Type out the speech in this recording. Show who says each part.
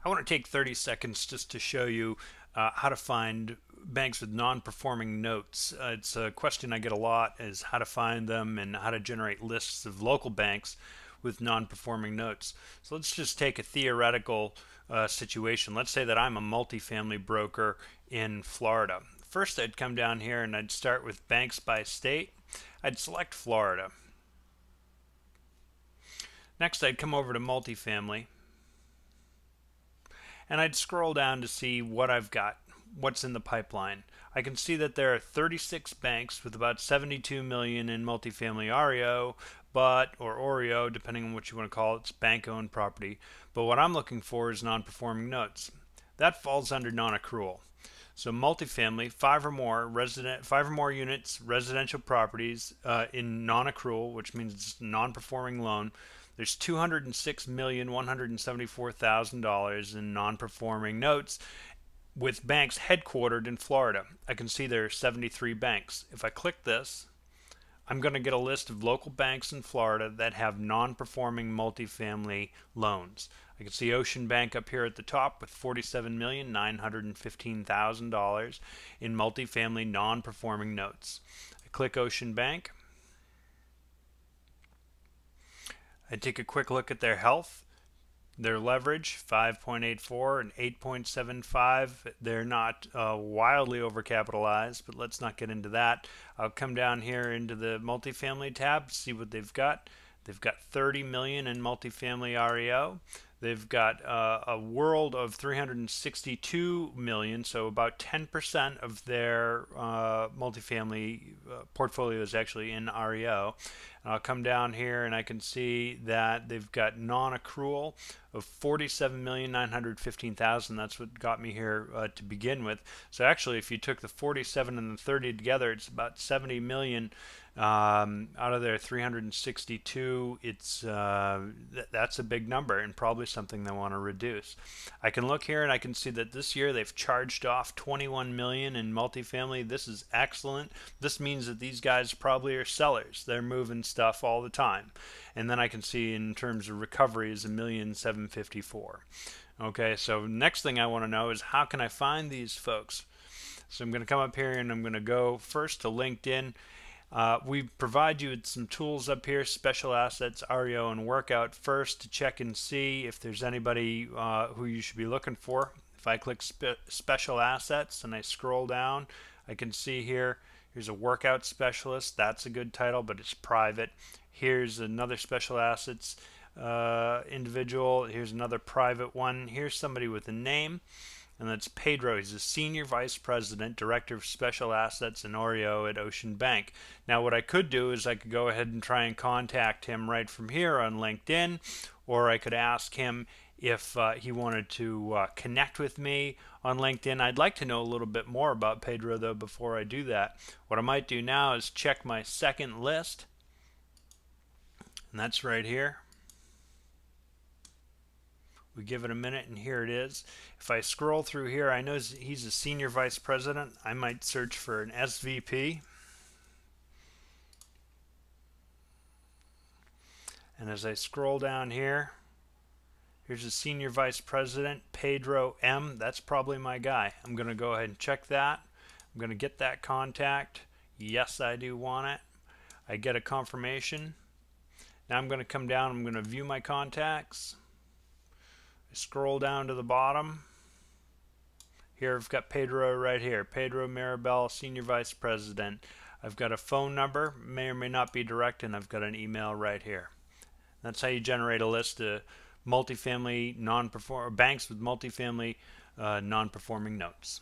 Speaker 1: I want to take 30 seconds just to show you how to find banks with non-performing notes. It's a question I get a lot, is how to find them and how to generate lists of local banks with non-performing notes. So let's just take a theoretical situation. Let's say that I'm a multifamily broker in Florida. First, I'd come down here and I'd start with banks by state. I'd select Florida. Next, I'd come over to multifamily, and I'd scroll down to see what I've got, what's in the pipeline. I can see that there are 36 banks with about 72 million in multifamily REO, or OREO, depending on what you want to call it. It's bank-owned property. But what I'm looking for is non-performing notes. That falls under non-accrual. So multifamily, five or more units, residential properties in non-accrual, which means it's a non-performing loan. There's $206,174,000 in non-performing notes with banks headquartered in Florida. I can see there are 73 banks. If I click this, I'm going to get a list of local banks in Florida that have non-performing multifamily loans. I can see Ocean Bank up here at the top with $47,915,000 in multifamily non-performing notes. I click Ocean Bank. I take a quick look at their health, their leverage, 5.84 and 8.75. They're not wildly overcapitalized, but let's not get into that. I'll come down here into the multifamily tab, see what they've got. They've got 30 million in multifamily REO. They've got a world of 362 million, so about 10% of their multifamily portfolio is actually in REO. And I'll come down here and I can see that they've got non-accrual of 47,915,000. That's what got me here to begin with. So actually, if you took the 47 and the 30 together, it's about 70 million. Out of their 362, that's a big number and probably something they want to reduce. I can look here and I can see that this year they've charged off 21 million in multifamily. This is excellent. This means that these guys probably are sellers. They're moving stuff all the time. And then I can see in terms of recovery is 1,754,000. Okay, so next thing I want to know is how can I find these folks? So I'm going to come up here and I'm going to go first to LinkedIn. We provide you with some tools up here, special assets, REO, and workout first to check and see if there's anybody who you should be looking for. If I click special assets and I scroll down, I can see here's a workout specialist. That's a good title, but it's private. Here's another special assets individual. Here's another private one. Here's somebody with a name. And that's Pedro. He's a Senior Vice President, Director of Special Assets and OREO at Ocean Bank. Now what I could do is I could go ahead and try and contact him right from here on LinkedIn, or I could ask him if he wanted to connect with me on LinkedIn. I'd like to know a little bit more about Pedro though before I do that. What I might do now is check my second list, and that's right here. We give it a minute and here it is. If I scroll through here, I know he's a Senior Vice President. I might search for an SVP. And as I scroll down here, here's a Senior Vice President, Pedro M. That's probably my guy. I'm going to go ahead and check that. I'm going to get that contact. Yes, I do want it. I get a confirmation. Now I'm going to come down. I'm going to view my contacts. Scroll down to the bottom. Here I've got Pedro right here. Pedro Mirabel, Senior Vice President. I've got a phone number, may or may not be direct, and I've got an email right here. That's how you generate a list of multifamily banks with multifamily non-performing notes.